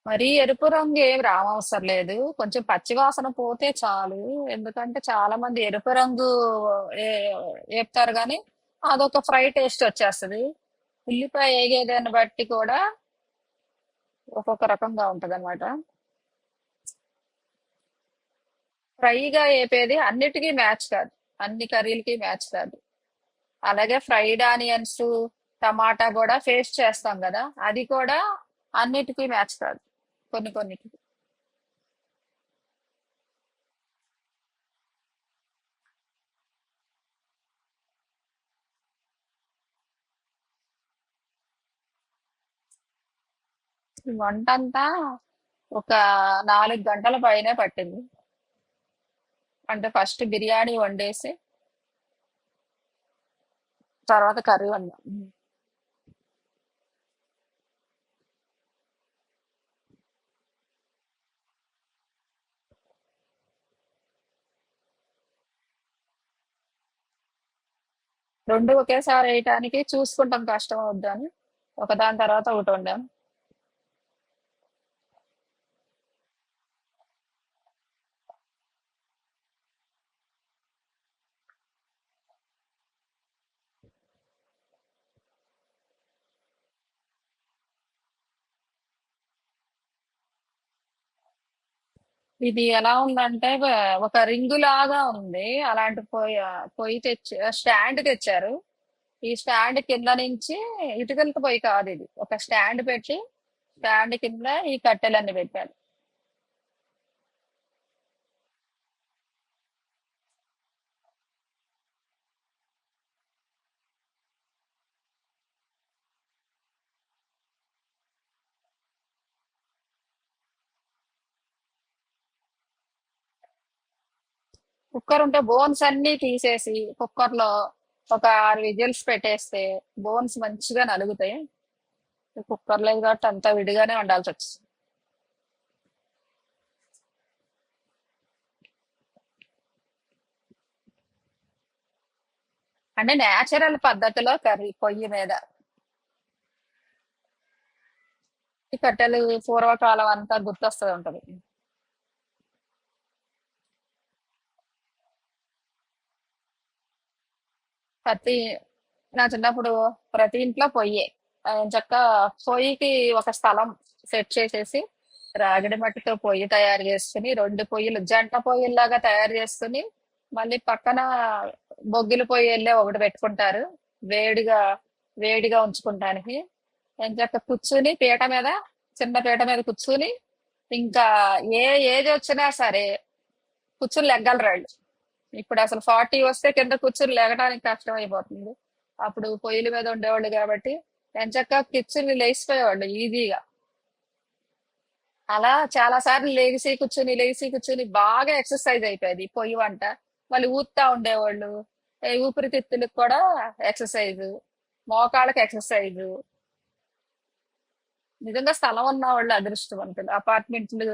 మరీ ఎరుపు రంగు ఏం రావవసరం లేదు. కొంచెం పచ్చి వాసన పోతే చాలు. ఎందుకంటే చాలా మంది ఎరుపు రంగు ఏ ఏపుతారు గానీ, అదొక ఫ్రై టేస్ట్ వచ్చేస్తది. ఉల్లిపాయ ఏగేదాన్ని బట్టి కూడా ఒక్కొక్క రకంగా ఉంటదన్నమాట. ఫ్రైగా ఏపేది అన్నిటికీ మ్యాచ్ కాదు. అన్ని కర్రీలకి మ్యాచ్ కాదు. అలాగే ఫ్రైడ్ ఆనియన్స్, టమాటా కూడా ఫేస్ట్ చేస్తాం కదా! అది కూడా అన్నిటికీ మ్యాచ్ కాదు. కొన్ని కొన్నిటికి. ఈ వంటంతా ఒక 4 గంటల పైనే పట్టింది. అంటే ఫస్ట్ బిర్యానీ వండేసి, తర్వాత కర్రీ వండాం. 2 ఒకేసారి వేయటానికి చూసుకుంటాం కష్టం అవుద్దని. ఒకదాని తర్వాత ఒకటి వండాం. ఇది ఎలా ఉందంటే ఒక రింగు లాగా ఉంది. అలాంటి పొయ్యి తెచ్చి స్టాండ్ తెచ్చారు. ఈ స్టాండ్ కింద నుంచి ఇటుకలతో పొయ్యి కాదు ఇది. ఒక స్టాండ్ పెట్టి స్టాండ్ కింద ఈ కట్టెలన్నీ పెట్టారు. కుక్కర్ ఉంటే బోన్స్ అన్ని తీసేసి కుక్కర్ లో ఒక 6 విజిల్స్ పెట్టేస్తే బోన్స్ మంచిగా నలుగుతాయి. కుక్కర్ లేదు కాబట్టి అంతా విడిగానే వండాల్సి వచ్చింది. అంటే నేచురల్ పద్ధతిలో కర్రీ పొయ్యి మీద. ఈ కట్టెలు పూర్వకాలం అంతా గుర్తొస్తూ ఉంటది. ప్రతి నా చిన్నప్పుడు ప్రతి ఇంట్లో పొయ్యే. చక్క పొయ్యికి ఒక స్థలం సెట్ చేసేసి రాగిడి మట్టితో పొయ్యి తయారు చేసుకుని 2 పొయ్యిలు జంట పొయ్యిల్లాగా తయారు చేసుకుని మళ్ళీ పక్కన బొగ్గిల పొయ్యి వెళ్ళే ఒకటి పెట్టుకుంటారు. వేడిగా వేడిగా ఉంచుకుంటానికి. ఎంచక్క కూర్చుని పీట మీద, చిన్న పీట మీద కూర్చుని ఇంకా ఏ ఏజ్ వచ్చినా సరే కూర్చుని లెగ్గలరు వాళ్ళు. ఇప్పుడు అసలు 40 వస్తే కింద కూర్చుని లేగడానికి కష్టం అయిపోతుంది. అప్పుడు పొయ్యిల మీద ఉండేవాళ్ళు కాబట్టి ఎంచక్కా కూర్చుని లేచిపోయేవాళ్ళు ఈజీగా. అలా చాలా సార్లు లేచి కూర్చుని బాగా ఎక్సర్సైజ్ అయిపోయేది ఈ పొయ్యి వంట. మళ్ళీ ఊదుతా ఉండేవాళ్ళు. ఊపిరితిత్తులకు కూడా ఎక్సర్సైజ్, మోకాళ్ళకి ఎక్సర్సైజ్. నిజంగా స్థలం ఉన్న వాళ్ళు అదృష్టవంతులు. అపార్ట్మెంట్లు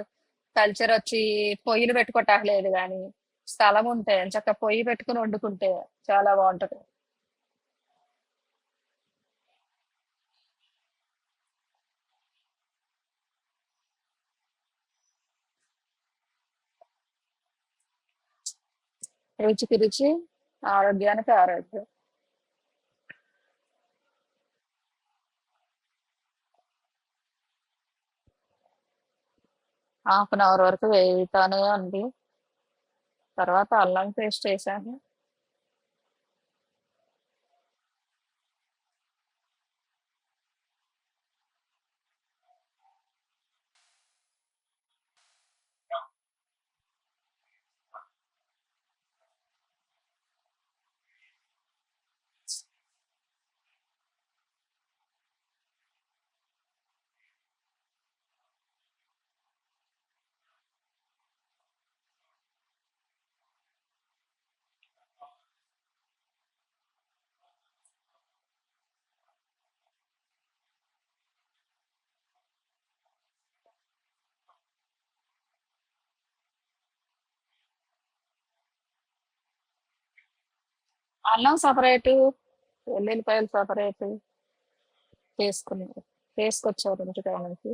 కల్చర్ వచ్చి పొయ్యిలు పెట్టుకోవట్లేదు కానీ స్థలం ఉంటే చక్కగా పొయ్యి పెట్టుకుని వండుకుంటే చాలా బాగుంటది. రుచికి రుచి, ఆరోగ్యానికి ఆరోగ్యం. 1/2 వరకు వేగుతానే ఉంది. తర్వాత అల్లం పేస్ట్ వేసాను. అల్లం సపరేటు, వెల్లుల్లిపాయలు సపరేటు చేసుకుని వేసుకొచ్చారు ఇంటికాడ నుంచి.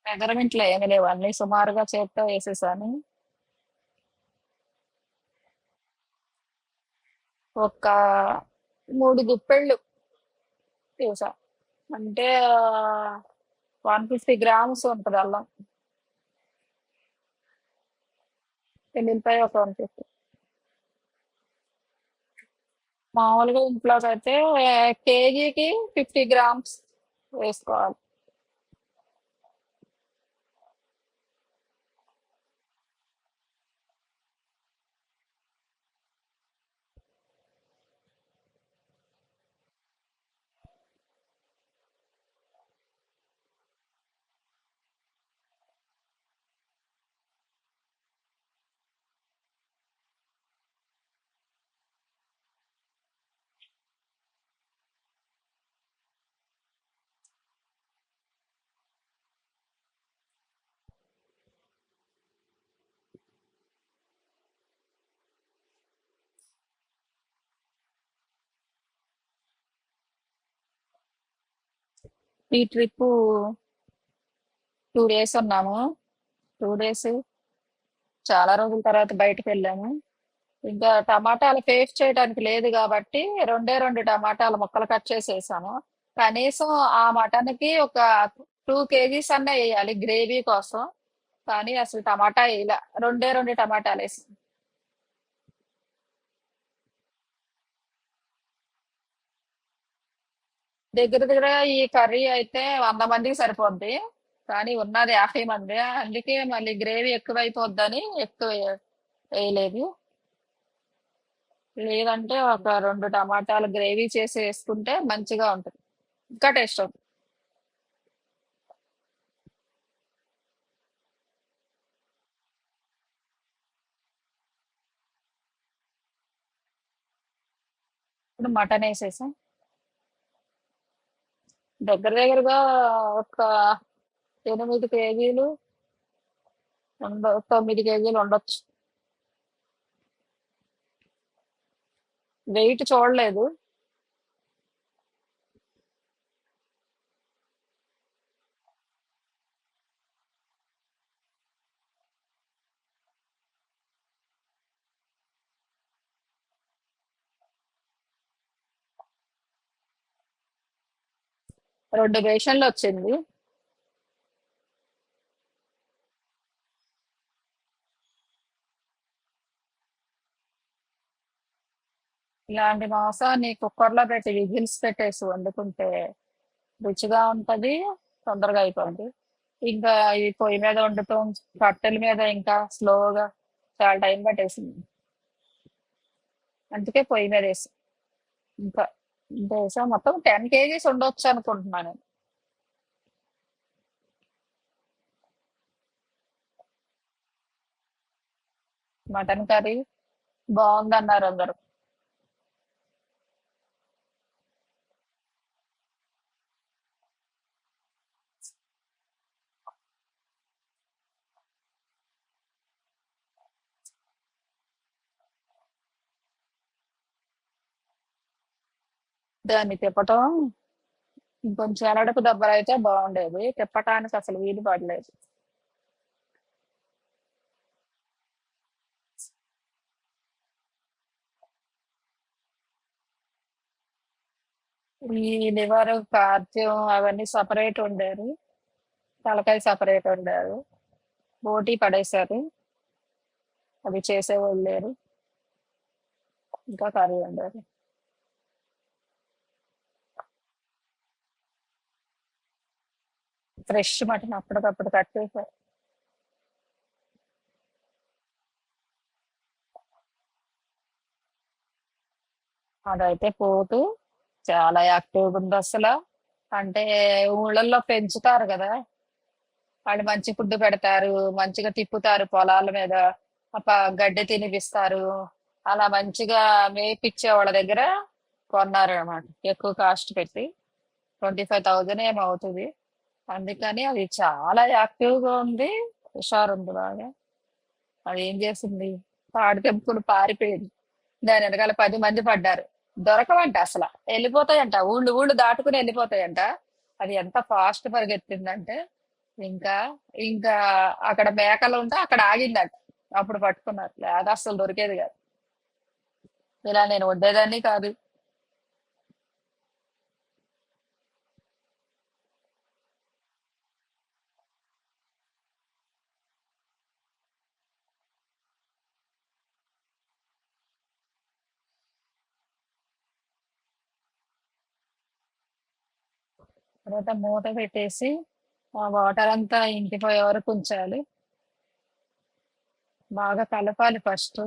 మెజర్మెంట్లు ఏమి లేవు, అన్ని సుమారుగా చేత్తో వేసేసాను. ఒక 3 గుప్పెళ్ళు వేసా. అంటే 150 గ్రామ్స్ ఉంటది అల్లం. ఎల్లుల్లిపాయ ఒక 150. మామూలుగా ఇంట్లోకైతే కేజీకి 50 గ్రామ్స్ వేసుకోవాలి. ఈ ట్రిప్పు 2 డేస్ ఉన్నాము. 2 డేస్ చాలా రోజుల తర్వాత బయటకు వెళ్ళాము. ఇంకా టమాటాలు పేస్ట్ చేయడానికి లేదు కాబట్టి రెండే 2 టమాటాలు ముక్కలు కట్ చేసేసాను. కనీసం ఆ మటన్‌కి ఒక 2 కేజీస్ అన్నా ఎయ్యాలి గ్రేవీ కోసం. కానీ అసలు టమాటా ఎయల. రెండే 2 టమాటాలేసాను. దగ్గర దగ్గర ఈ కర్రీ అయితే 100 మందికి సరిపోద్ది. కానీ ఉన్నది 50 మంది. అందుకే మళ్ళీ గ్రేవీ ఎక్కువైపోద్దని ఎక్కువ ఎయలేదు. లేదంటే ఒక 2 టమాటాలు గ్రేవీ చేసి వేసుకుంటే మంచిగా ఉంటది. ఇంకా టేస్ట్ అవుతుంది. ఇప్పుడు మటన్ వేసేసాం. దగ్గర దగ్గరగా ఒక 8 కేజీలు 9 కేజీలు ఉండొచ్చు. వెయిట్ చూడలేదు. రెండు బేషన్లు వచ్చింది. ఇలాంటి మాంసాన్ని కుక్కర్లో పెట్టి విజిల్స్ పెట్టేసి వండుకుంటే రుచిగా ఉంటది, తొందరగా అయిపోద్ది. ఇంకా ఈ పొయ్యి మీద వండుతాం, కట్టెల మీద ఇంకా స్లోగా చాలా టైం పట్టేసింది. అందుకే పొయ్యి మీద వేసి ఇంకా ఇంత వేసా. మొత్తం 10 కేజీస్ ఉండొచ్చు అనుకుంటున్నాను. మటన్ కర్రీ బాగుందన్నారు అందరూ. దాన్ని తిప్పటం ఇంకొంచెం ఎలడపు దెబ్బలైతే బాగుండేది. తిప్పటానికి అసలు వీలు పడలేదు. ఈ లివర్, కార్ద్యం అవన్నీ సపరేట్ వండారు. తలకాయ సపరేట్ వండారు. బోటీ పడేశారు. అది చేసేవాళ్ళు లేరు. ఇంకా కర్రీ వండారు. ఫ్రెష్ మటన్ అప్పటికప్పుడు కట్ చేశారు. అదైతే పోతూ చాలా యాక్టివ్‌గా ఉంది అసల. అంటే ఊళ్ళల్లో పెంచుతారు గదా! వాళ్ళు మంచి ఫుడ్ పెడతారు. మంచిగా తిప్పుతారు పొలాల మీద. గడ్డి తినిపిస్తారు. అలా మంచిగా మేపిచ్చే వాళ్ళ దగ్గర కొన్నారనమాట. ఎక్కువ కాస్ట్ పెట్టి. 25,000 ఏమో అవుతది. అందుకని అది చాలా యాక్టివ్‌గా ఉంది. హుషారుంది బాగా. అదేం చేసింది, తాడు తెంపుకుని పారిపోయింది. దాని వెనకాల 10 మంది పడ్డారు. దొరకవంట అసల. ఎళ్ళిపోతాయంట. ఊళ్ళు ఊళ్ళు దాటుకుని ఎళ్ళిపోతాయంట. అది ఎంత ఫాస్ట్ పరిగెత్తిందంటే ఇంకా ఇంకా అక్కడ మేకలు ఉంటే అక్కడ ఆగిందట. అప్పుడు పట్టుకున్నారు. లేదా అసలు దొరికేది కాదు. ఇలా నేను వండేదాన్ని కాదు. తర్వాత మూత పెట్టేసి ఆ వాటర్ అంతా ఇంకిపోయే వరకు ఉంచాలి. బాగా కలపాలి ఫస్ట్.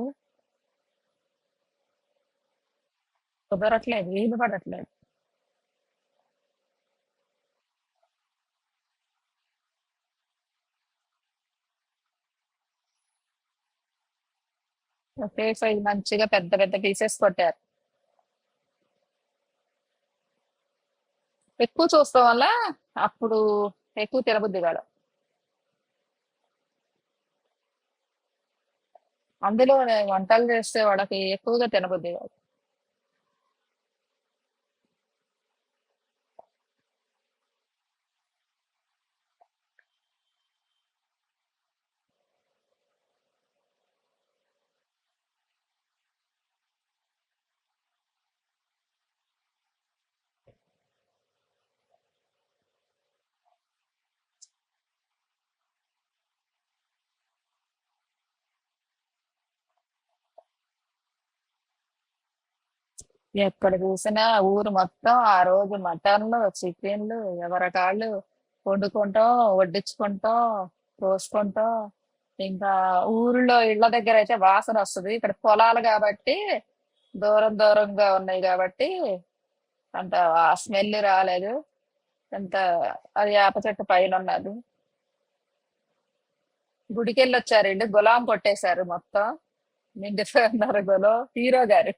కుదరట్లేదు, వీలు పడట్లేదు. ఒకే సైజ్ మంచిగా పెద్ద పెద్ద పీసెస్ కొట్టారు. ఎక్కువ చూస్తాం వల్ల అప్పుడు ఎక్కువ తినబుద్ధి కాదు. అందులో వంటలు చేస్తే వాళ్ళకి ఎక్కువగా తినబుద్ధి కాదు. ఎక్కడ చూసినా ఊరు మొత్తం ఆ రోజు మటన్లు, చికెన్లు, ఎవరకాళ్ళు వండుకుంటాం, వడ్డించుకుంటాం, కోసుకుంటాం. ఇంకా ఊరిలో ఇళ్ళ దగ్గర అయితే వాసన వస్తుంది. ఇక్కడ పొలాలు కాబట్టి దూరం దూరంగా ఉన్నాయి కాబట్టి అంత స్మెల్ రాలేదు. అంత అది వేప చెట్టు పైన ఉన్నది. గుడికెళ్ళి వచ్చారండి, గులాం కొట్టేశారు మొత్తం. నిండిపోయి ఉన్నారు గులం హీరో గారు.